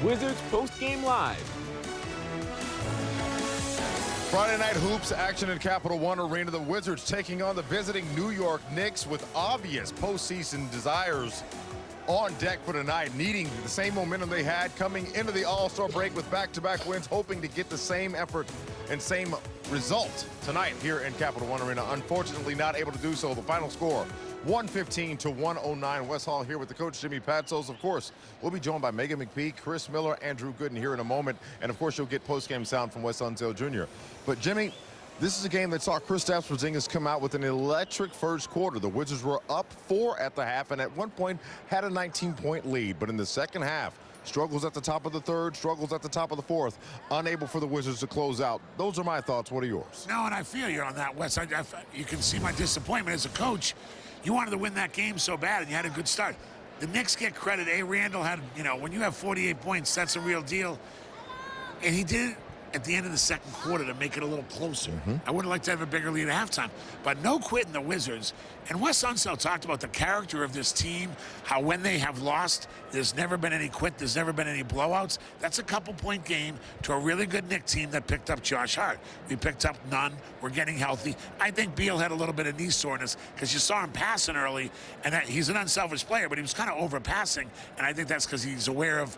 Wizards Postgame Live. Friday night hoops action in Capital One Arena. The Wizards taking on the visiting New York Knicks with obvious postseason desires on deck for tonight, needing the same momentum they had coming into the All-Star break with back-to-back wins, hoping to get the same effort and same result tonight here in Capital One Arena. Unfortunately, not able to do so. The final score, 115-109. Wes Hall here with the coach, Jimmy Patsos. Of course, we'll be joined by Megan McPhee, Chris Miller, Andrew Gooden here in a moment. And, of course, you'll get post-game sound from Wes Unseld Jr. But, Jimmy, this is a game that saw Kristaps Porzingis come out with an electric first quarter. The Wizards were up 4 at the half and at one point had a 19-point lead. But in the second half, struggles at the top of the third, struggles at the top of the fourth, unable for the Wizards to close out. Those are my thoughts. What are yours? No, and I feel you on that, Wes. You can see my disappointment as a coach. You wanted to win that game so bad, and you had a good start. The Knicks get credit. Randall had, when you have 48 points, that's a real deal. And he did it at the end of the second quarter to make it a little closer. I would have liked to have a bigger lead at halftime. But no quitting the Wizards. And Wes Unseld talked about the character of this team, how when they have lost, there's never been any quit, there's never been any blowouts. That's a couple-point game to a really good Knicks team that picked up Josh Hart. We picked up none. We're getting healthy. I think Beal had a little bit of knee soreness because you saw him passing early, and he's an unselfish player, but he was kind of overpassing, and I think that's because he's aware of,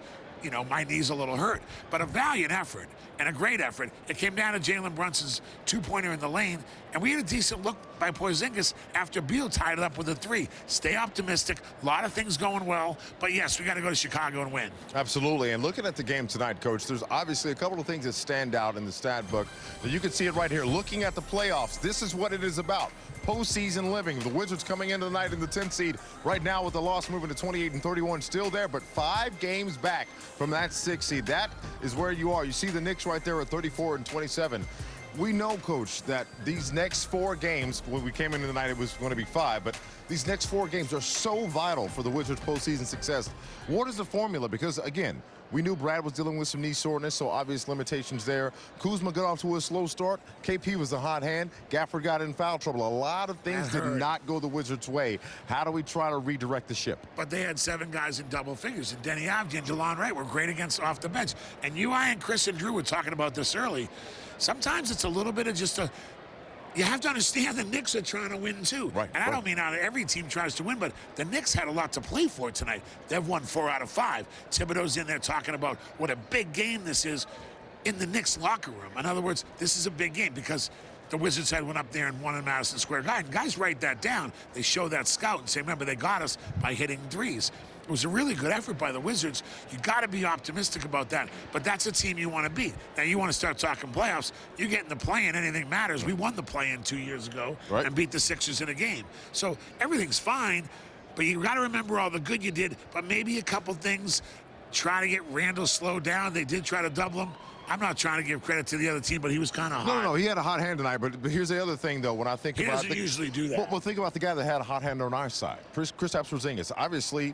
my knee's a little hurt. But a valiant effort and a great effort. It came down to Jalen Brunson's two-pointer in the lane, and we had a decent look by Porzingis after Beal tied it up with a 3. Stay optimistic. A lot of things going well. But, yes, we got to go to Chicago and win. Absolutely. And looking at the game tonight, Coach, there's obviously a couple of things that stand out in the stat book. You can see it right here. Looking at the playoffs, this is what it is about. Postseason living. The Wizards coming into the night in the 10th seed right now with the loss moving to 28-31, still there, but 5 games back from that 6th seed. That is where you are. You see the Knicks right there at 34-27. We know, Coach, that these next 4 games, when we came into the night, it was going to be 5, but these next 4 games are so vital for the Wizards' postseason success. What is the formula? Because, again, we knew Brad was dealing with some knee soreness, so obvious limitations there. Kuzma got off to a slow start. KP was the hot hand. Gafford got in foul trouble. A lot of things did not go the Wizards' way. How do we try to redirect the ship? But they had 7 guys in double figures, and Denny Avdija and DeLon Wright were great against off the bench. And I and Chris and Drew were talking about this early. Sometimes it's a little bit of just you have to understand the Knicks are trying to win too. Right, and I don't mean every team tries to win, but the Knicks had a lot to play for tonight. They've won 4 out of 5. Thibodeau's in there talking about what a big game this is in the Knicks locker room. In other words, this is a big game because the Wizards had went up there and won in Madison Square Garden. Guys write that down. They show that scout and say, remember, they got us by hitting threes. It was a really good effort by the Wizards. You got to be optimistic about that. But that's a team you want to beat. Now, you want to start talking playoffs. You get in the play-in, anything matters. We won the play-in 2 years ago and beat the Sixers in a game. So everything's fine, but you got to remember all the good you did. But maybe a couple things. Try to get Randall slowed down. They did try to double him. I'm not trying to give credit to the other team, but he was kind of hot. No, he had a hot hand tonight. But here's the other thing, though. When I think he about doesn't usually do that. Well, think about the guy that had a hot hand on our side, Kristaps Porzingis. Obviously,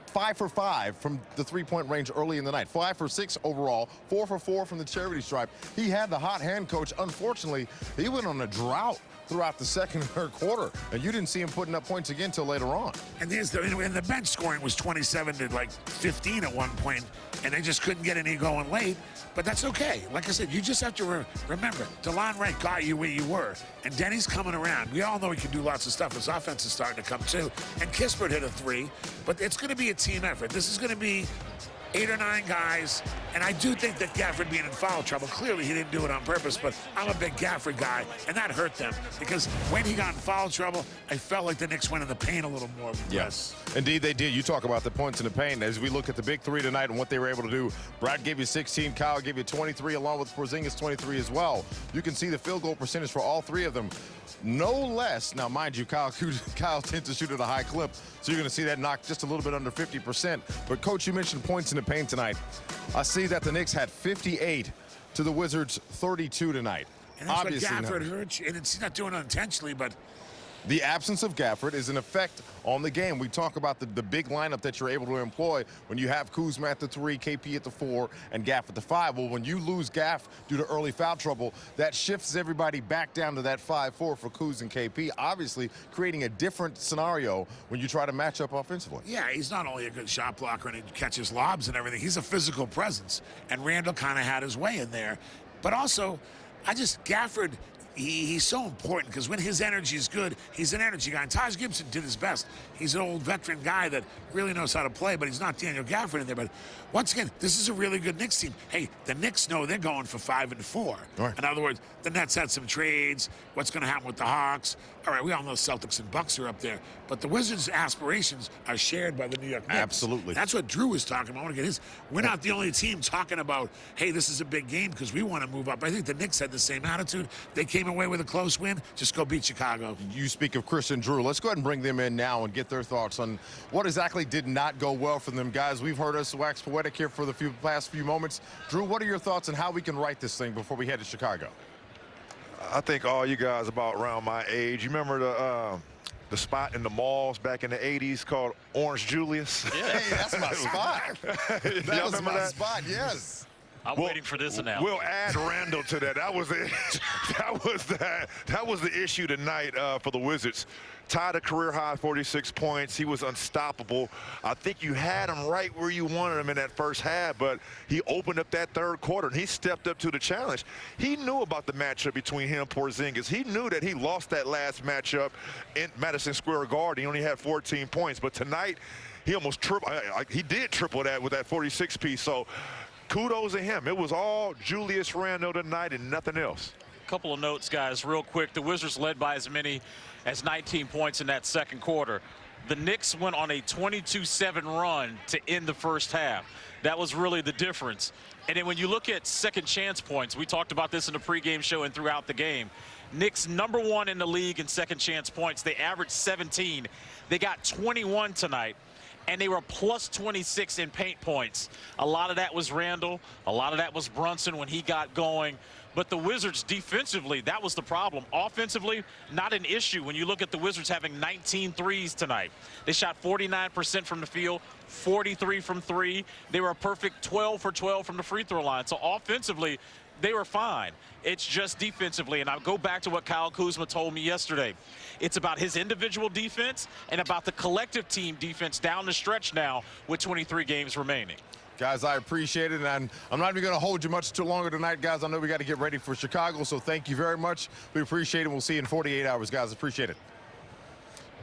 5 for 5 from the three-point range early in the night. 5 for 6 overall. 4 for 4 from the charity stripe. He had the hot hand, Coach. Unfortunately, he went on a drought throughout the second and third quarter, and you didn't see him putting up points again until later on. And the bench scoring was 27 to 15 at one point, and they just couldn't get any going late. But that's okay. Like I said, you just have to remember, DeLon Wright got you where you were, and Denny's coming around. We all know he can do lots of stuff. His offense is starting to come too. And Kispert hit a 3, but it's going to be a team effort. This is going to be 8 or 9 guys, and I do think that Gafford being in foul trouble, clearly he didn't do it on purpose, but I'm a big Gafford guy, and that hurt them because when he got in foul trouble, I felt like the Knicks went in the paint a little more. Yes, indeed they did. You talk about the points in the paint. As we look at the big 3 tonight and what they were able to do, Brad gave you 16, Kyle gave you 23, along with Porzingis 23 as well. You can see the field goal percentage for all 3 of them. No less, now mind you, Kyle tends to shoot at a high clip, so you're going to see that knock just a little bit under 50%. But, Coach, you mentioned points in the paint tonight. I see that the Knicks had 58 to the Wizards 32 tonight. And that's what Gafford hurt you, and he's not doing it intentionally, but The absence of Gafford is an effect on the game. We talk about the big lineup that you're able to employ when you have Kuzma at the 3, KP at the 4, and Gaff at the 5. Well, when you lose Gaff due to early foul trouble, that shifts everybody back down to that 5-4 for Kuz and KP, obviously creating a different scenario when you try to match up offensively. Yeah, he's not only a good shot blocker and he catches lobs and everything, he's a physical presence. And Randall kind of had his way in there. But also, Gafford, he's so important because when his energy is good, he's an energy guy. And Taj Gibson did his best. He's an old veteran guy that really knows how to play, but he's not Daniel Gafford in there. But once again, this is a really good Knicks team. Hey, the Knicks know they're going for 5-4. Right. In other words, the Nets had some trades. What's going to happen with the Hawks? All right, we all know Celtics and Bucks are up there. But the Wizards' aspirations are shared by the New York Knicks. Absolutely. That's what Drew was talking about. I want to get his. We're not the only team talking about, hey, this is a big game because we want to move up. I think the Knicks had the same attitude. They came away with a close win. Just go beat Chicago. You speak of Chris and Drew. Let's go ahead and bring them in now and get their thoughts on what exactly did not go well for them. Guys, we've heard us wax poetic here for the past few moments. Drew, what are your thoughts on how we can right this thing before we head to Chicago? I think all you guys about around my age, you remember the spot in the malls back in the 80s called Orange Julius? Yeah, hey, that's my spot. That was my spot, yes. I'm waiting for this announcement. We'll add Randall to that. That was the issue tonight for the Wizards. Tied a career-high 46 points. He was unstoppable. I think you had him right where you wanted him in that first half, but he opened up that third quarter, and he stepped up to the challenge. He knew about the matchup between him and Porzingis. He knew that he lost that last matchup in Madison Square Garden. He only had 14 points, but tonight he almost he did triple that with that 46 piece. So kudos to him. It was all Julius Randle tonight and nothing else. Couple of notes, guys, real quick. The Wizards led by as many as 19 points in that second quarter. The Knicks went on a 22-7 run to end the first half. That was really the difference. And then when you look at second chance points, we talked about this in the pregame show and throughout the game. Knicks #1 in the league in second chance points. They averaged 17. They got 21 tonight. And they were plus 26 in paint points. A lot of that was Randall. A lot of that was Brunson when he got going. But the Wizards defensively, that was the problem. Offensively, not an issue when you look at the Wizards having 19 threes tonight. They shot 49% from the field, 43 from 3. They were a perfect 12 for 12 from the free throw line. So offensively, they were fine. It's just defensively, and I'll go back to what Kyle Kuzma told me yesterday. It's about his individual defense and about the collective team defense down the stretch now with 23 games remaining. Guys, I appreciate it, and I'm not even going to hold you much too longer tonight, guys. I know we got to get ready for Chicago, so thank you very much. We appreciate it. We'll see you in 48 hours, guys. Appreciate it.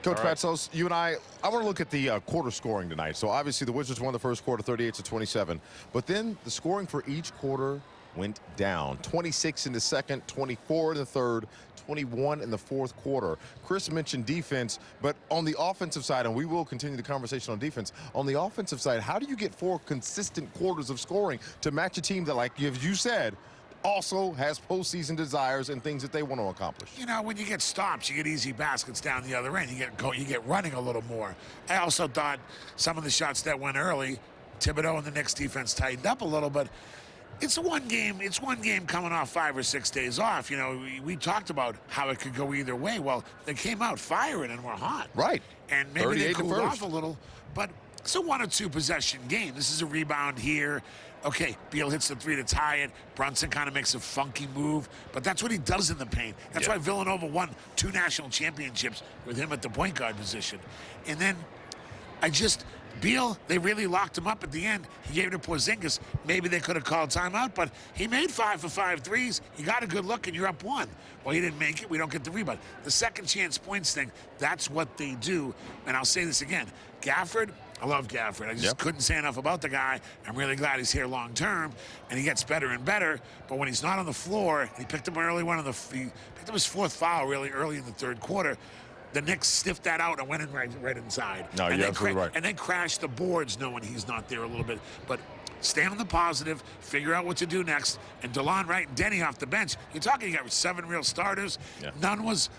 Coach Patsos, you and I want to look at the quarter scoring tonight. So obviously the Wizards won the first quarter 38-27, but then the scoring for each quarter went down. 26 in the second, 24 in the third, 21 in the fourth quarter. Chris mentioned defense, but on the offensive side, and we will continue the conversation on defense, on the offensive side, how do you get 4 consistent quarters of scoring to match a team that, like you said, also has postseason desires and things that they want to accomplish? You know, when you get stops, you get easy baskets down the other end. You get running a little more. I also thought some of the shots that went early, Thibodeau and the Knicks defense tightened up a little, but it's one game coming off 5 or 6 days off. You know, we talked about how it could go either way. Well, they came out firing and were hot. Right. And maybe they cooled off a little, but it's a 1 or 2 possession game. This is a rebound here. Okay, Beal hits the 3 to tie it. Brunson kind of makes a funky move, but that's what he does in the paint. That's why Villanova won 2 national championships with him at the point guard position. And then Beal, they really locked him up at the end. He gave it to Porzingis. Maybe they could have called timeout, but he made 5 for 5 threes. You got a good look, and you're up 1. Well, he didn't make it. We don't get the rebound. The second chance points thing, that's what they do. And I'll say this again. Gafford, I love Gafford. I just couldn't say enough about the guy. I'm really glad he's here long term, and he gets better and better. But when he's not on the floor, he picked up he picked up his 4th foul really early in the third quarter. The Knicks sniffed that out and went in right inside. No, you're absolutely right. And then crashed the boards knowing he's not there a little bit. But stay on the positive, figure out what to do next. And DeLon Wright and Denny off the bench. You're talking, you got 7 real starters. Yeah. None's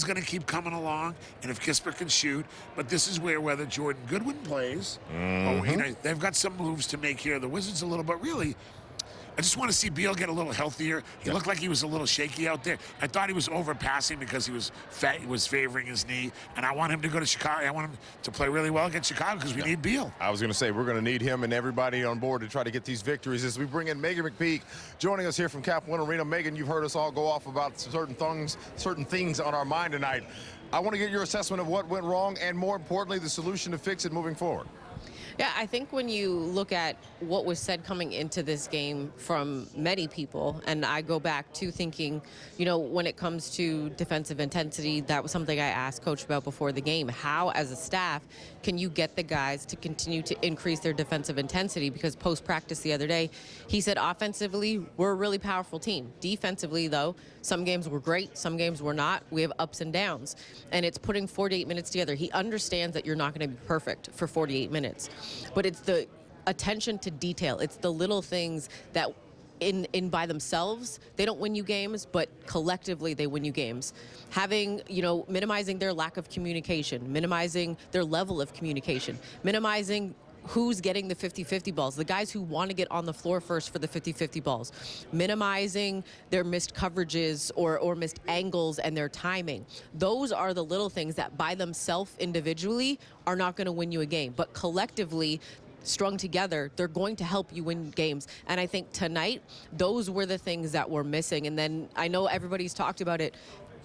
going to keep coming along. And if Kispert can shoot, but this is whether Jordan Goodwin plays. They've got some moves to make here. The Wizards a little, but really, I just want to see Beal get a little healthier. He looked like he was a little shaky out there. I thought he was overpassing because he was favoring his knee. And I want him to go to Chicago. I want him to play really well against Chicago because we need Beal. I was going to say, we're going to need him and everybody on board to try to get these victories as we bring in Megan McPeak joining us here from Cap One Arena. Megan, you've heard us all go off about certain things on our mind tonight. I want to get your assessment of what went wrong and, more importantly, the solution to fix it moving forward. Yeah, I think when you look at what was said coming into this game from many people, and I go back to thinking, you know, when it comes to defensive intensity, that was something I asked Coach about before the game. How, as a staff, can you get the guys to continue to increase their defensive intensity? Because post-practice the other day, he said offensively, we're a really powerful team. Defensively, though, some games were great, some games were not. We have ups and downs. And it's putting 48 minutes together. He understands that you're not going to be perfect for 48 minutes. But it's the attention to detail. It's the little things that in by themselves, they don't win you games, but collectively they win you games. Having, you know, minimizing their lack of communication, minimizing their level of communication, minimizing who's getting the 50-50 balls, the guys who want to get on the floor first for the 50-50 balls, minimizing their missed coverages or missed angles and their timing. Those are the little things that by themselves individually are not going to win you a game, but collectively, strung together, they're going to help you win games. And I think tonight, those were the things that were missing. And then I know everybody's talked about it.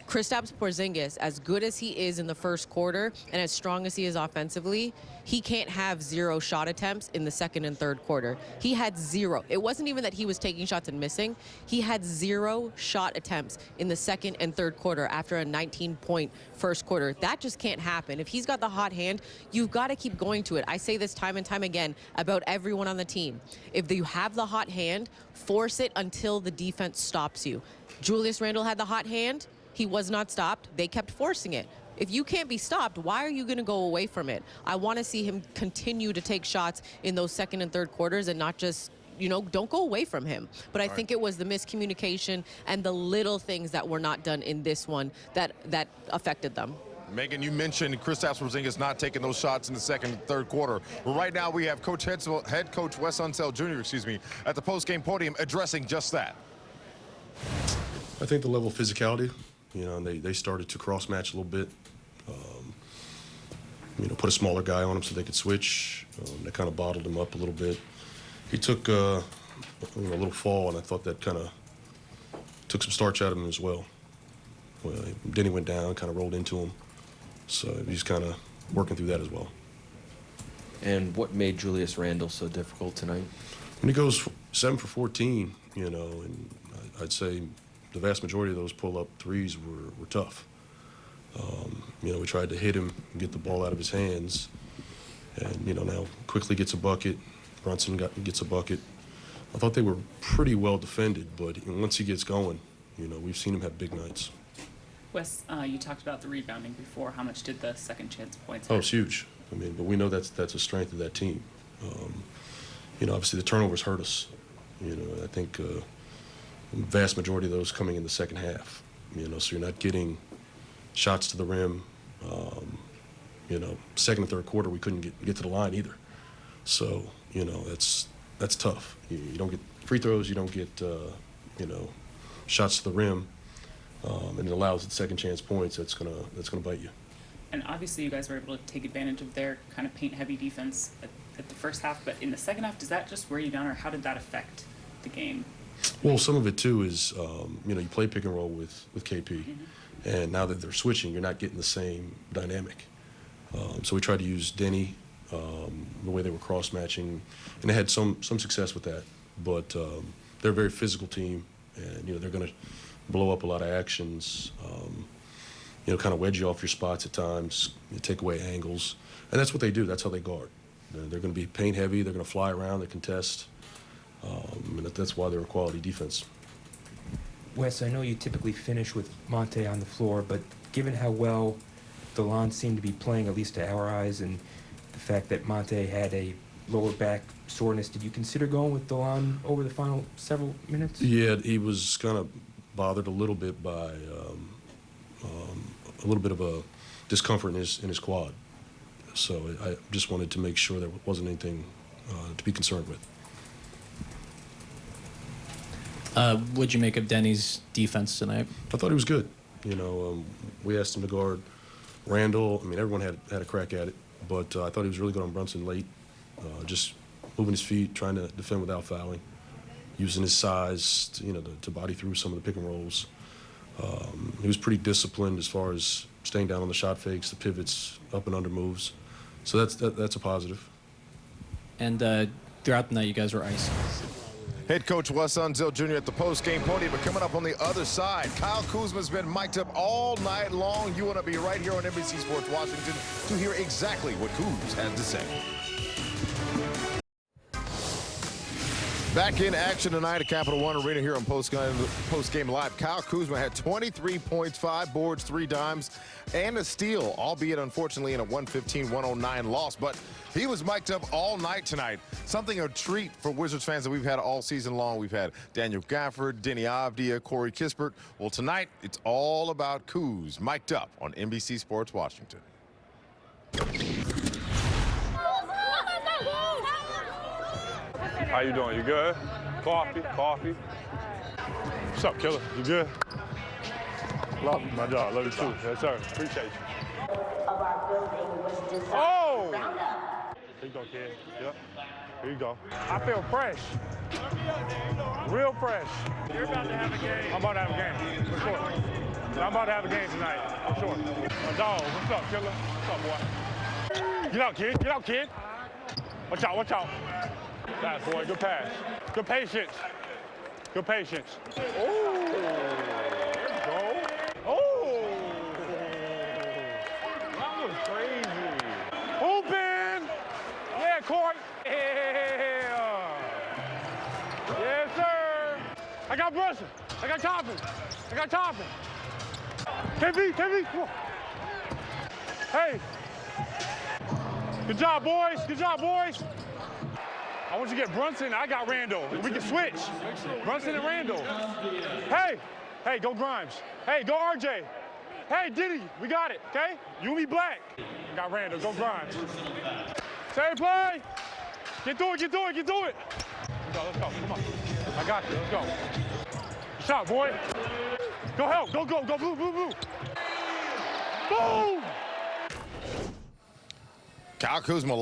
Kristaps Porzingis, as good as he is in the first quarter and as strong as he is offensively, he can't have 0 shot attempts in the second and third quarter. He had 0. It wasn't even that he was taking shots and missing. He had 0 shot attempts in the second and third quarter after a 19-point first quarter. That just can't happen. If he's got the hot hand, you've got to keep going to it. I say this time and time again about everyone on the team. If you have the hot hand, force it until the defense stops you. Julius Randle had the hot hand. He was not stopped. They kept forcing it. If you can't be stopped, why are you going to go away from it? I want to see him continue to take shots in those second and third quarters and not just, you know, don't go away from him. But I think it was the miscommunication and the little things that were not done in this one that affected them. Megan, you mentioned Kristaps Porzingis not taking those shots in the second and third quarter. Well, right now we have head coach Wes Unseld Jr., at the post-game podium addressing just that. I think the level of physicality, you know, they started to cross-match a little bit. You know, put a smaller guy on him so they could switch. That kind of bottled him up a little bit. He took a little fall, and I thought that kind of took some starch out of him as well. Then he went down, kind of rolled into him. So he's kind of working through that as well. And what made Julius Randle so difficult tonight? When he goes 7 for 14, you know, and I'd say the vast majority of those pull-up threes were tough. You know, we tried to hit him and get the ball out of his hands. And, you know, now quickly gets a bucket. Brunson gets a bucket. I thought they were pretty well defended, but once he gets going, you know, we've seen him have big nights. Wes, you talked about the rebounding before. How much did the second chance points hurt? Oh, it's huge. I mean, but we know that's a strength of that team. You know, obviously the turnovers hurt us. You know, I think the vast majority of those coming in the second half. You know, so you're not getting shots to the rim. You know, second and third quarter we couldn't get to the line either. So, you know, that's tough. You don't get free throws. You don't get you know, shots to the rim. And it allows the second chance points. That's gonna bite you. And obviously you guys were able to take advantage of their kind of paint-heavy defense at the first half. But in the second half, does that just wear you down, or how did that affect the game? Well, some of it too is you know, you play pick and roll with KP, and now that they're switching, you're not getting the same dynamic. So we tried to use Denny, the way they were cross matching, and they had some success with that. But they're a very physical team, and you know, they're going to blow up a lot of actions. You know, kind of wedge you off your spots at times, you take away angles, and that's what they do. That's how they guard. They're going to be paint heavy. They're going to fly around. They contest. And that's why they're a quality defense. Wes, I know you typically finish with Monte on the floor, but given how well DeLon seemed to be playing, at least to our eyes, and the fact that Monte had a lower back soreness, did you consider going with DeLon over the final several minutes? Yeah, he was kind of bothered a little bit by a little bit of a discomfort in his quad. So I just wanted to make sure there wasn't anything to be concerned with. What'd you make of Denny's defense tonight? I thought he was good. You know, we asked him to guard Randall. I mean, everyone had a crack at it, but I thought he was really good on Brunson late, just moving his feet, trying to defend without fouling, using his size, to body through some of the pick and rolls. He was pretty disciplined as far as staying down on the shot fakes, the pivots, up and under moves. So that's a positive. And throughout the night, you guys were iced. Head coach Wes Unseld Jr. at the post-game podium, but coming up on the other side, Kyle Kuzma's been mic'd up all night long. You want to be right here on NBC Sports Washington to hear exactly what Kuz had to say. Back in action tonight at Capital One Arena here on Post-Game Live. Kyle Kuzma had 23 points, 5 boards, 3 dimes, and a steal, albeit unfortunately in a 115-109 loss. But he was mic'd up all night tonight. Something a treat for Wizards fans that we've had all season long. We've had Daniel Gafford, Denny Avdia, Corey Kispert. Well, tonight it's all about Kuz mic'd up on NBC Sports Washington. How you doing? You good? Coffee? What's up, killer? You good? Love you. My job. Love you too. Yes, sir. Appreciate you. Oh! Here you go, kid. Yep. Here you go. I feel fresh. Real fresh. You're about to have a game. I'm about to have a game, for sure. I'm about to have a game tonight, for sure. My dog. What's up, killer? What's up, boy? Get out, kid. Get out, kid. Watch out, watch out. Pass, boy. Good pass. Good patience. Good patience. Oh, there we go. Oh, that was crazy. Hooping. Yeah, Court. Yeah. Yes, sir. I got Brunson. I got Toppin. KV, come on. Hey. Good job, boys. I want you to get Brunson. I got Randall. We can switch. Brunson and Randall. Hey, go Grimes. Hey, go RJ. Hey, Diddy, we got it, okay? You and me black. Got Randall, go Grimes. Same play. Get through it. Let's go. Come on. I got you. Let's go. Shot, boy. Go help. Go, blue. Boom! Kyle Kuzma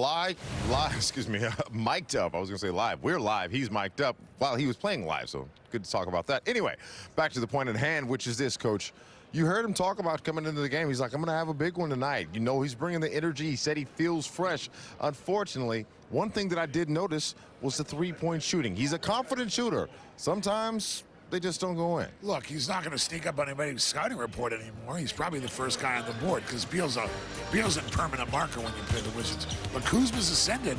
mic'd up. I was going to say live. We're live. He's mic'd up while he was playing live, so good to talk about that. Anyway, back to the point at hand, which is this, Coach. You heard him talk about coming into the game. He's like, I'm going to have a big one tonight. You know, he's bringing the energy. He said he feels fresh. Unfortunately, one thing that I did notice was the three-point shooting. He's a confident shooter. Sometimes they just don't go in. Look, he's not going to sneak up on anybody's scouting report anymore. He's probably the first guy on the board because Beal's a permanent marker when you play the Wizards. But Kuzma's ascended,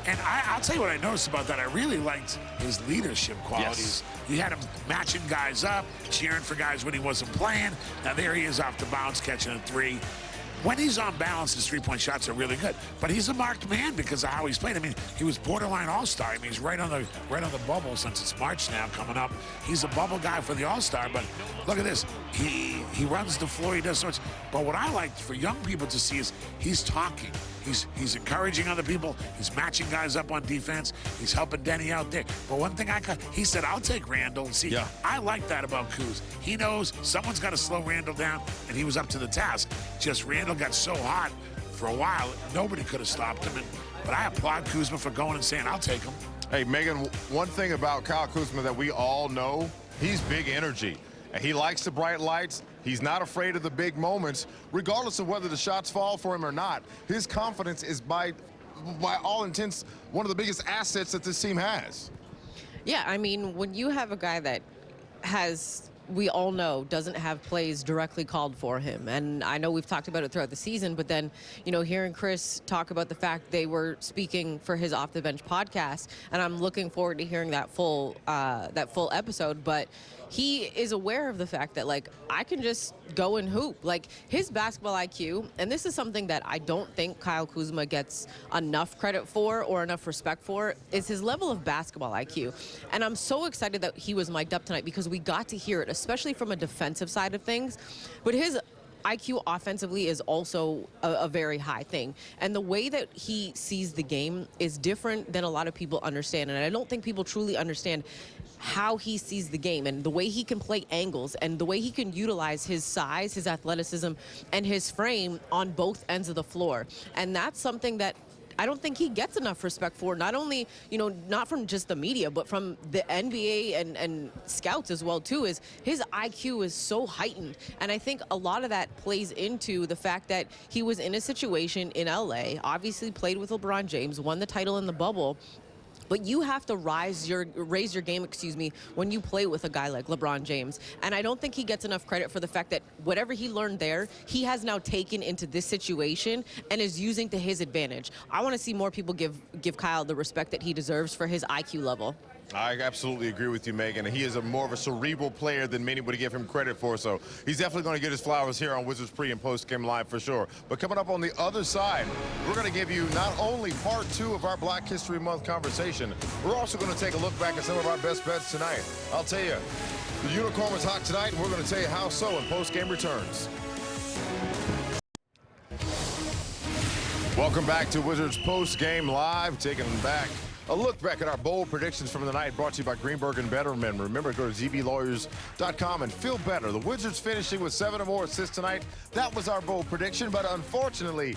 and I'll tell you what I noticed about that. I really liked his leadership qualities. Yes. He had him matching guys up, cheering for guys when he wasn't playing. Now there he is off the bounce, catching a three. When he's on balance, his three-point shots are really good. But he's a marked man because of how he's played. I mean, he was borderline all-star. I mean, he's right on the bubble since it's March now coming up. He's a bubble guy for the all-star. But look at this. He runs the floor. He does so much. But what I like for young people to see is he's talking. He's encouraging other people. He's matching guys up on defense. He's helping Denny out there. But one thing he said, I'll take Randall. See, yeah. I like that about Kuz. He knows someone's got to slow Randall down, and he was up to the task. Just Randall got so hot for a while, nobody could have stopped him. But I applaud Kuzma for going and saying, I'll take him. Hey, Megan, one thing about Kyle Kuzma that we all know, he's big energy. And he likes the bright lights. He's not afraid of the big moments. Regardless of whether the shots fall for him or not, his confidence is, by all intents, one of the biggest assets that this team has. Yeah, I mean, when you have a guy that we all know doesn't have plays directly called for him. And I know we've talked about it throughout the season, but then, hearing Chris talk about the fact they were speaking for his Off the Bench podcast, and I'm looking forward to hearing that full episode, but he is aware of the fact that, I can just go and hoop. His basketball IQ, and this is something that I don't think Kyle Kuzma gets enough credit for or enough respect for, is his level of basketball IQ. And I'm so excited that he was mic'd up tonight because we got to hear it, especially from a defensive side of things. But his IQ offensively is also a very high thing. And the way that he sees the game is different than a lot of people understand. And I don't think people truly understand how he sees the game and the way he can play angles and the way he can utilize his size, his athleticism, and his frame on both ends of the floor. And that's something that I don't think he gets enough respect for, not only, not from just the media, but from the NBA and scouts as well, too, is his IQ is so heightened. And I think a lot of that plays into the fact that he was in a situation in LA, obviously played with LeBron James, won the title in the bubble. But you have to raise your game, when you play with a guy like LeBron James. And I don't think he gets enough credit for the fact that whatever he learned there, he has now taken into this situation and is using to his advantage. I want to see more people give Kyle the respect that he deserves for his IQ level. I absolutely agree with you, Megan. He is more of a cerebral player than many would give him credit for, so he's definitely going to get his flowers here on Wizards Pre and Post Game Live for sure. But coming up on the other side, we're going to give you not only part 2 of our Black History Month conversation, we're also going to take a look back at some of our best bets tonight. I'll tell you, the unicorn was hot tonight, and we're going to tell you how so when Post Game returns. Welcome back to Wizards Post Game Live, taking back a look back at our bold predictions from the night, brought to you by Greenberg and Betterman. Remember, go to zblawyers.com and feel better. The Wizards finishing with 7 or more assists tonight. That was our bold prediction, but unfortunately,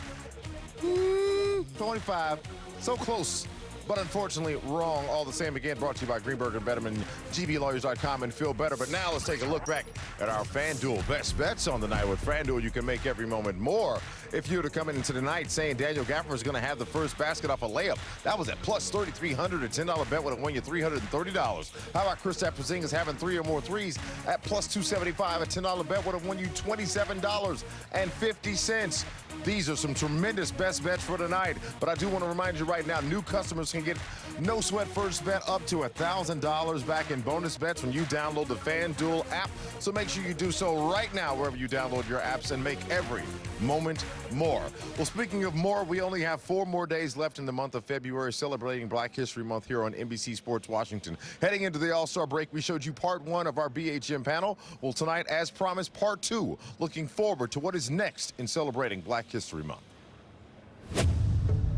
25, so close. But unfortunately, wrong all the same. Again, brought to you by Greenberg and Betterman, gblawyers.com, and feel better. But now let's take a look back at our FanDuel best bets on the night. With FanDuel, you can make every moment more. If you were to come into the night saying Daniel Gafford is going to have the first basket off a layup, that was at plus 3,300. A $10 bet would have won you $330. How about Kristaps Porzingis having 3 or more threes at plus 275? A $10 bet would have won you $27.50. These are some tremendous best bets for tonight. But I do want to remind you right now, new customers can get no sweat first bet up to $1,000 back in bonus bets when you download the FanDuel app. So make sure you do so right now wherever you download your apps and make every moment more. Well, speaking of more, we only have 4 more days left in the month of February, celebrating Black History Month here on NBC Sports Washington. Heading into the All-Star break, we showed you part 1 of our BHM panel. Well, tonight, as promised, part 2, looking forward to what is next in celebrating Black History Month.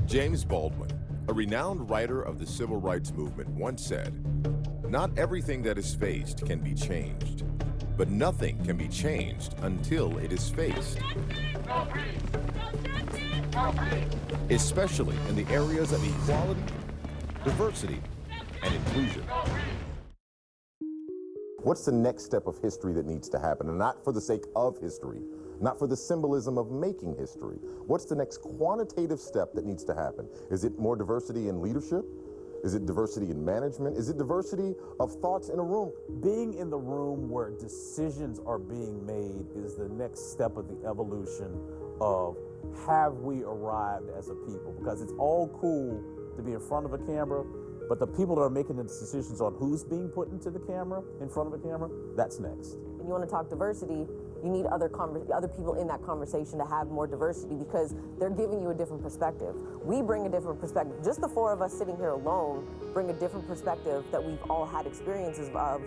James Baldwin, a renowned writer of the civil rights movement, once said, "Not everything that is faced can be changed, but nothing can be changed until it is faced." Especially in the areas of equality, diversity, and inclusion. What's the next step of history that needs to happen? And not for the sake of history, not for the symbolism of making history. What's the next quantitative step that needs to happen? Is it more diversity in leadership? Is it diversity in management? Is it diversity of thoughts in a room? Being in the room where decisions are being made is the next step of the evolution of have we arrived as a people? Because it's all cool to be in front of a camera, but the people that are making the decisions on who's being put into the camera, in front of a camera, that's next. When you want to talk diversity, you need other people in that conversation to have more diversity because they're giving you a different perspective. We bring a different perspective. Just the 4 of us sitting here alone bring a different perspective that we've all had experiences of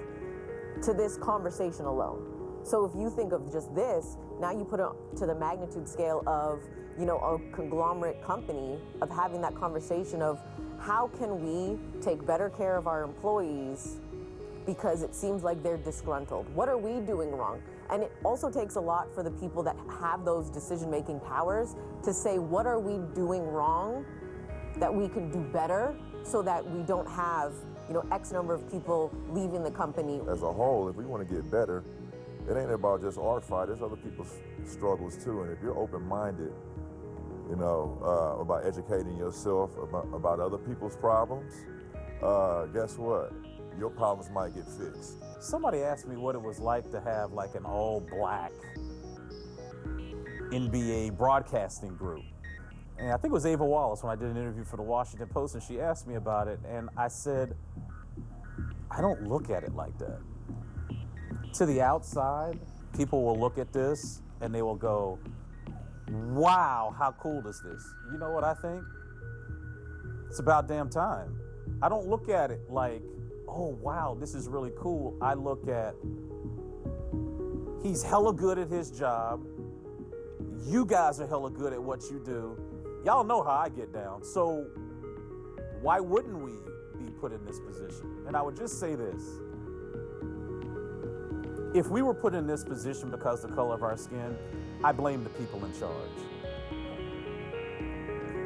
to this conversation alone. So if you think of just this, now you put it to the magnitude scale of, a conglomerate company, of having that conversation of how can we take better care of our employees because it seems like they're disgruntled. What are we doing wrong? And it also takes a lot for the people that have those decision-making powers to say, what are we doing wrong that we can do better so that we don't have, X number of people leaving the company. As a whole, if we want to get better, it ain't about just our fight, there's other people's struggles too. And if you're open-minded, about educating yourself about other people's problems, guess what? Your problems might get fixed. Somebody asked me what it was like to have like an all-black NBA broadcasting group. And I think it was Ava Wallace when I did an interview for the Washington Post, and she asked me about it, and I said, I don't look at it like that. To the outside, people will look at this and they will go, wow, how cool is this? You know what I think? It's about damn time. I don't look at it like, oh, wow, this is really cool. I look at, he's hella good at his job. You guys are hella good at what you do. Y'all know how I get down. So why wouldn't we be put in this position? And I would just say this. If we were put in this position because of the color of our skin, I blame the people in charge.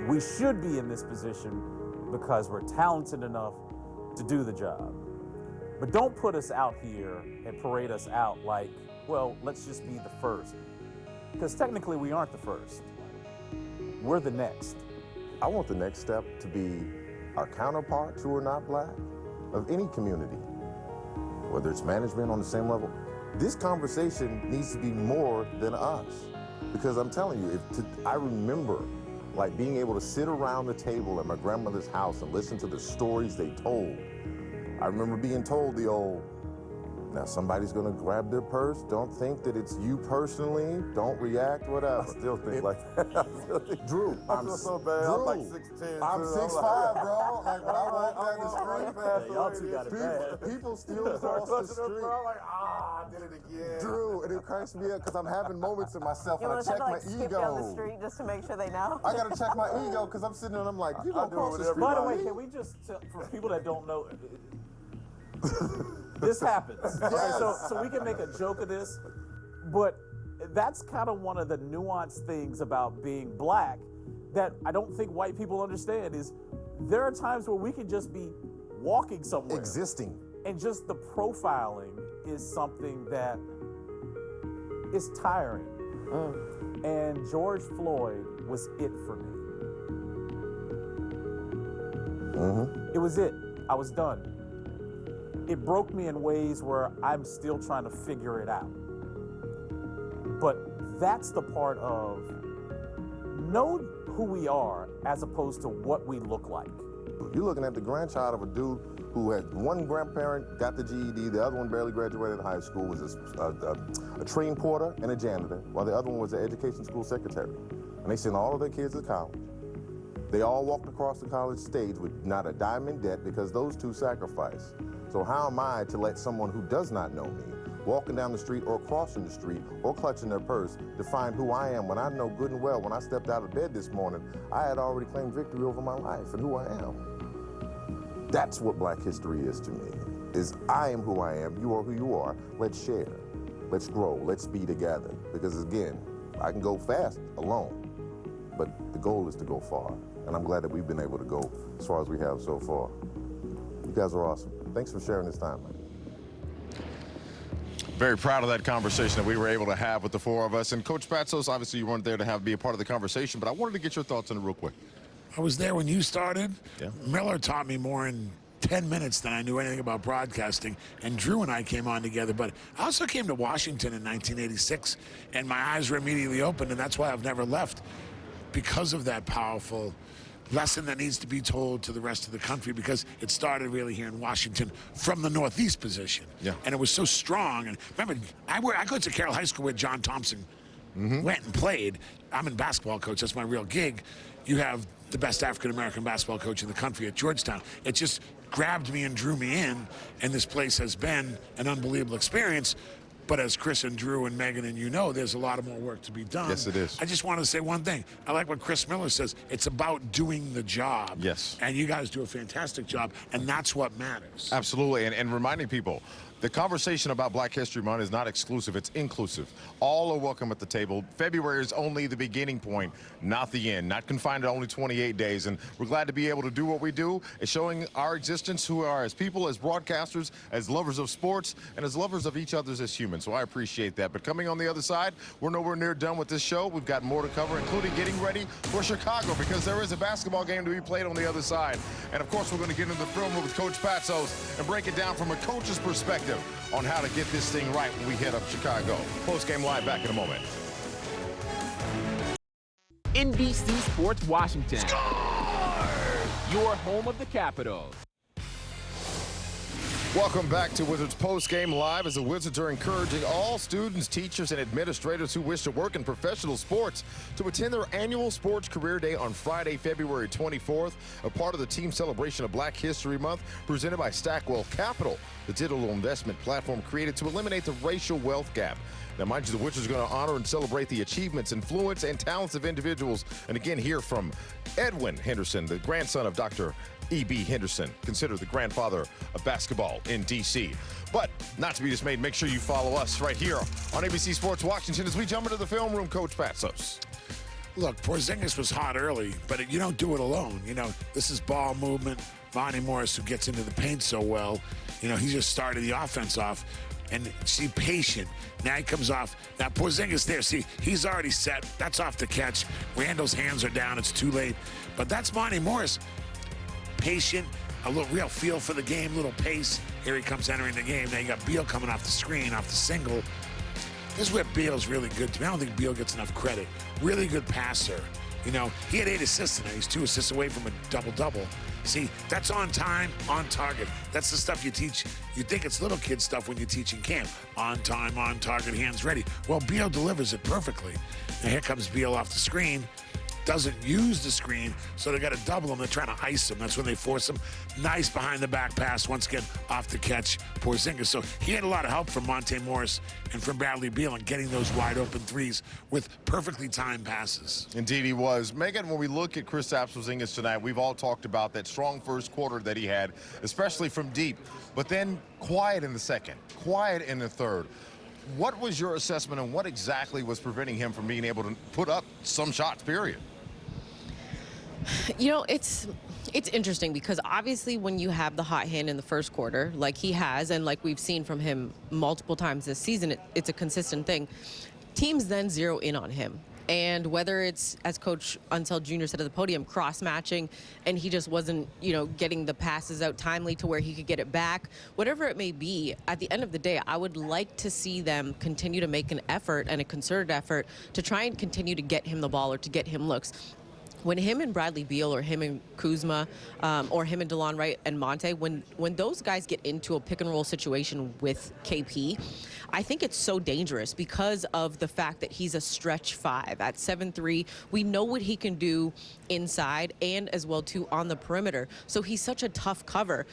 We should be in this position because we're talented enough to do the job. But don't put us out here and parade us out like, well, let's just be the first. Because technically we aren't the first. We're the next. I want the next step to be our counterparts who are not black, of any community, whether it's management on the same level. This conversation needs to be more than us. Because I'm telling you, I remember like being able to sit around the table at my grandmother's house and listen to the stories they told. I remember being told the old, now somebody's gonna grab their purse, don't think that it's you personally, don't react, whatever. I still think like that. Drew, I feel so bad. Drew, I'm like 6'10". I'm 6'5", bro. Like when I walk down the street, y'all two got it bad. People still cross the street. I'm like, I did it again. Drew, and it cracks me up because I'm having moments in myself You and I want to check have to my like skip down the ego. street just to make sure they know? I gotta check my ego because I'm sitting there and I'm like, you gonna cross the street? By the way, can we just, for people that don't know, this happens. Yes. So we can make a joke of this, but that's kind of one of the nuanced things about being black that I don't think white people understand is there are times where we can just be walking somewhere. Existing. And just the profiling is something that is tiring. And George Floyd was it for me. It was it. I was done. It broke me in ways where I'm still trying to figure it out. But that's the part of know who we are as opposed to what we look like. You're looking at the grandchild of a dude who had one grandparent got the GED, the other one barely graduated high school, was a train porter and a janitor, while the other one was an education school secretary. And they sent all of their kids to college. They all walked across the college stage with not a dime in debt because those two sacrificed. So how am I to let someone who does not know me, walking down the street or crossing the street or clutching their purse, define who I am when I know good and well when I stepped out of bed this morning, I had already claimed victory over my life and who I am. That's what Black history is to me, is I am who I am, you are who you are, let's share, let's grow, let's be together. Because again, I can go fast alone, but the goal is to go far. And I'm glad that we've been able to go as far as we have so far. You guys are awesome. Thanks for sharing this time, man. Very proud of that conversation that we were able to have with the four of us. And Coach Patsos, obviously you weren't there to be a part of the conversation, but I wanted to get your thoughts on it real quick. I was there when you started. Yeah. Miller taught me more in 10 minutes than I knew anything about broadcasting, and Drew and I came on together. But I also came to Washington in 1986, and my eyes were immediately opened, and that's why I've never left, because of that powerful lesson that needs to be told to the rest of the country, because it started really here in Washington from the Northeast position. Yeah. And it was so strong. And remember, I go to Carroll High School where John Thompson went and played. I'm in basketball coach. That's my real gig. You have the best African-American basketball coach in the country at Georgetown. It just grabbed me and drew me in, and this place has been an unbelievable experience. But as Chris and Drew and Megan and you know, there's a lot of more work to be done. Yes, it is. I just want to say one thing. I like what Chris Miller says. It's about doing the job. Yes. And you guys do a fantastic job, and that's what matters. Absolutely, and reminding people, the conversation about Black History Month is not exclusive, it's inclusive. All are welcome at the table. February is only the beginning point, not the end, not confined to only 28 days. And we're glad to be able to do what we do. It's showing our existence, who we are as people, as broadcasters, as lovers of sports, and as lovers of each other as humans. So I appreciate that. But coming on the other side, we're nowhere near done with this show. We've got more to cover, including getting ready for Chicago, because there is a basketball game to be played on the other side. And of course, we're going to get into the film room with Coach Patsos and break it down from a coach's perspective on how to get this thing right when we head up Chicago. PostGame Live back in a moment. NBC Sports Washington. Score! Your home of the Capitals. Welcome back to Wizards Postgame Live, as the Wizards are encouraging all students, teachers, and administrators who wish to work in professional sports to attend their annual Sports Career Day on Friday, February 24th, a part of the team celebration of Black History Month presented by Stackwell Capital, the digital investment platform created to eliminate the racial wealth gap. Now, mind you, the Wizards are going to honor and celebrate the achievements, influence, and talents of individuals. And again, hear from Edwin Henderson, the grandson of Dr. E.B. Henderson, considered the grandfather of basketball in D.C. But not to be dismayed, make sure you follow us right here on ABC Sports Washington as we jump into the film room. Coach Patsos. Look, Porzingis was hot early, but you don't do it alone. You know, this is ball movement. Monty Morris, who gets into the paint so well, you know, he just started the offense off. And see, patient. Now he comes off. Now Porzingis there. See, he's already set. That's off the catch. Randall's hands are down. It's too late. But that's Monty Morris. Patient, a little real feel for the game, little pace. Here he comes entering the game. Now you got Beal coming off the screen, off the single. This is where Beal's really good to me. I don't think Beal gets enough credit. Really good passer. You know, he had 8 assists tonight. He's 2 assists away from a double-double. See, that's on time, on target. That's the stuff you teach. You think it's little kid stuff when you're teaching camp. On time, on target, hands ready. Well, Beal delivers it perfectly. Now here comes Beal off the screen. Doesn't use the screen, so they got to double him. They're trying to ice him. That's when they force him. Nice behind-the-back pass, once again, off the catch, Porzingis. So he had a lot of help from Monte Morris and from Bradley Beal in getting those wide-open threes with perfectly timed passes. Indeed he was. Megan, when we look at Kristaps Porzingis tonight, we've all talked about that strong first quarter that he had, especially from deep, but then quiet in the second, quiet in the third. What was your assessment, and what exactly was preventing him from being able to put up some shots, period? You know, it's interesting because obviously when you have the hot hand in the first quarter, like he has, and like we've seen from him multiple times this season, it's a consistent thing. Teams then zero in on him. And whether it's, as Coach Unseld Jr. said at the podium, cross-matching, and he just wasn't, you know, getting the passes out timely to where he could get it back, whatever it may be, at the end of the day, I would like to see them continue to make an effort and a concerted effort to try and continue to get him the ball or to get him looks. When him and Bradley Beal or him and Kuzma or him and DeLon Wright and Monte, when those guys get into a pick-and-roll situation with KP, I think it's so dangerous because of the fact that he's a stretch 5 at 7'3". We know what he can do inside and as well, too, on the perimeter. So he's such a tough cover.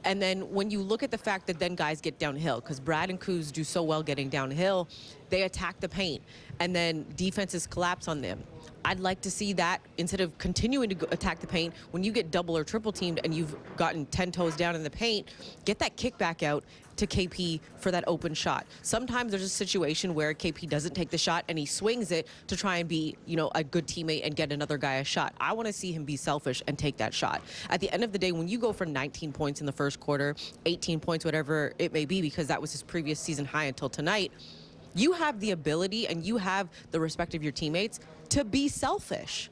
And then when you look at the fact that then guys get downhill, because Brad and Kuz do so well getting downhill, they attack the paint, and then defenses collapse on them. I'd like to see that instead of continuing to attack the paint, when you get double or triple teamed and you've gotten 10 toes down in the paint, get that kickback out to KP for that open shot. Sometimes there's a situation where KP doesn't take the shot and he swings it to try and be, you know, a good teammate and get another guy a shot. I want to see him be selfish and take that shot. At the end of the day, when you go for 19 points in the first quarter, 18 points, whatever it may be, because that was his previous season high until tonight, you have the ability and you have the respect of your teammates to be selfish.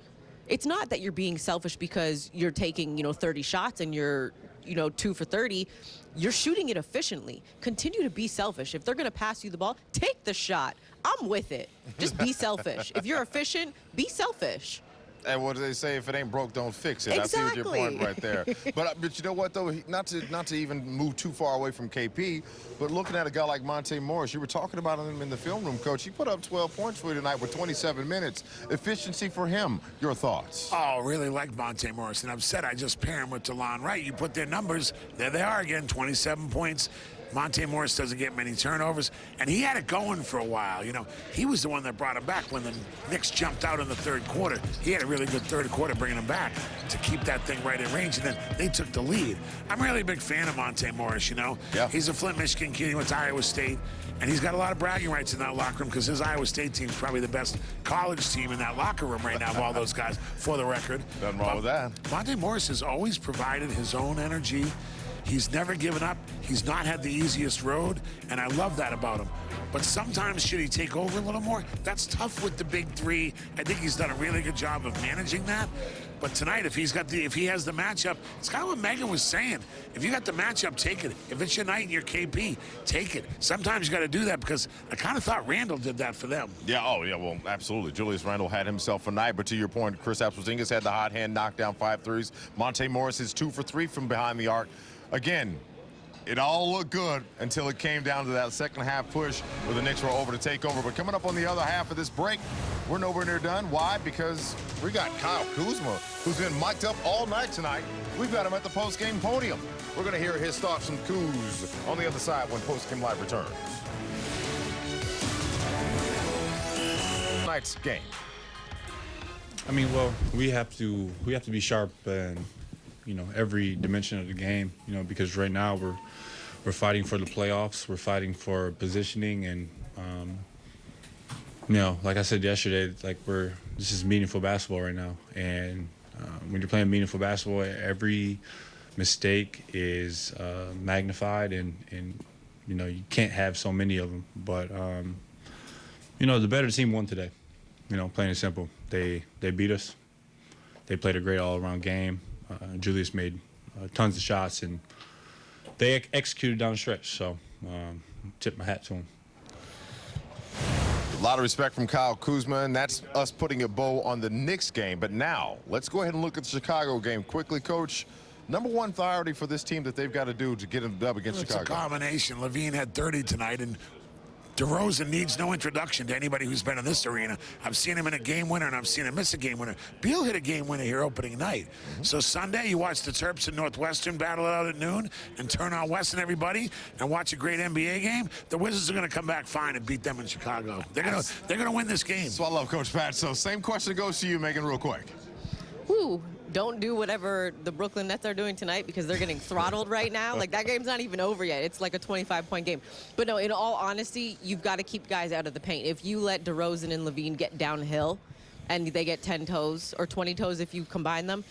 It's not that you're being selfish because you're taking, you know, 30 shots and you're, you know, 2 for 30. You're shooting it efficiently. Continue to be selfish. If they're going to pass you the ball, take the shot. I'm with it. Just be selfish. If you're efficient, be selfish. And what do they say? If it ain't broke, don't fix it. Exactly. I see what your point right there. But you know what, though? Not to even move too far away from KP, but looking at a guy like Monte Morris, you were talking about him in the film room, Coach. He put up 12 points for you tonight with 27 minutes. Efficiency for him. Your thoughts? Oh, really like Monte Morris. And I've said I just pair him with DeLon Wright. You put their numbers, there they are again, 27 points. Monte Morris doesn't get many turnovers, and he had it going for a while. You know, he was the one that brought him back when the Knicks jumped out in the third quarter. He had a really good third quarter bringing him back to keep that thing right in range, and then they took the lead. I'm really a big fan of Monte Morris, you know. Yeah. He's a Flint, Michigan kid. He went to Iowa State, and he's got a lot of bragging rights in that locker room because his Iowa State team is probably the best college team in that locker room right now of all those guys, for the record. Nothing wrong with that. Monte Morris has always provided his own energy. He's never given up. He's not had the easiest road, and I love that about him. But sometimes should he take over a little more? That's tough with the big three. I think he's done a really good job of managing that. But tonight, if he has the matchup, it's kind of what Megan was saying. If you got the matchup, take it. If it's your night and you're KP, take it. Sometimes you got to do that because I kind of thought Randall did that for them. Yeah, oh yeah, well, absolutely. Julius Randle had himself a night, but to your point, Kristaps Porzingis had the hot hand, knocked down 5 threes. Monte Morris is 2 for 3 from behind the arc. Again, It all looked good until it came down to that second half push where the Knicks were over to take over. But coming up on the other half of this break, we're nowhere near done. Why? Because we got Kyle Kuzma, who's been mic'd up all night tonight. We've got him at the post-game podium. We're going to hear his thoughts from Kuz on the other side when post-game live returns. Tonight's game. I mean, well, we have to be sharp and, you know, every dimension of the game, you know, because right now we're fighting for the playoffs, we're fighting for positioning, and you know, like I said yesterday, like this is meaningful basketball right now, and when you're playing meaningful basketball, every mistake is magnified, and you know, you can't have so many of them. But you know, the better team won today. You know, plain and simple. They beat us. They played a great all-around game. Julius made tons of shots, and they executed down the stretch. So, tip my hat to them. A lot of respect from Kyle Kuzma, and that's us putting a bow on the Knicks game. But now, let's go ahead and look at the Chicago game quickly, Coach. Number one priority for this team that they've got to do to get them dub against Chicago. It's a combination. Levine had 30 tonight, and DeRozan needs no introduction to anybody who's been in this arena. I've seen him in a game winner, and I've seen him miss a game winner. Beal hit a game winner here opening night. So Sunday, you watch the Terps and Northwestern battle it out at noon, and turn on West and everybody, and watch a great NBA game. The Wizards are going to come back fine and beat them in Chicago. They're going to win this game. So I love Coach Pat. So same question goes to you, Megan, real quick. Whew. Don't do whatever the Brooklyn Nets are doing tonight because they're getting throttled right now. Like, that game's not even over yet. It's like a 25-point game. But no, in all honesty, you've got to keep guys out of the paint. If you let DeRozan and Levine get downhill and they get 10 toes or 20 toes if you combine them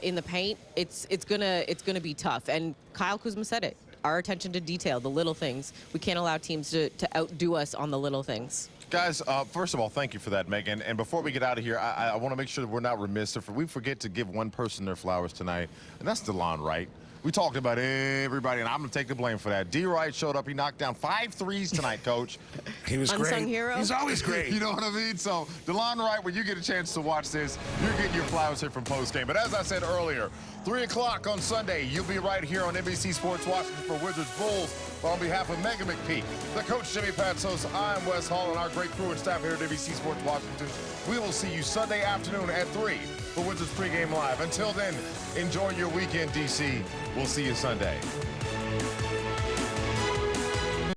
in the paint, it's gonna be tough. And Kyle Kuzma said it. Our attention to detail, the little things. We can't allow teams to outdo us on the little things. Guys, first of all, thank you for that, Megan. And before we get out of here, I want to make sure that we're not remiss. If we forget to give one person their flowers tonight, and that's DeLon Wright. We talked about everybody, and I'm going to take the blame for that. D. Wright showed up. He knocked down 5 threes tonight, Coach. He was Unsung great. hero. He's always great. You know what I mean? So, DeLon Wright, when you get a chance to watch this, you're getting your flowers here from postgame. But as I said earlier, 3 o'clock on Sunday, you'll be right here on NBC Sports Washington for Wizards Bulls. But on behalf of Megan McPeak, the coach Jimmy Patsos, I'm Wes Hall, and our great crew and staff here at NBC Sports Washington. We will see you Sunday afternoon at 3 for Wizards Pregame Live. Until then, enjoy your weekend, DC. We'll see you Sunday.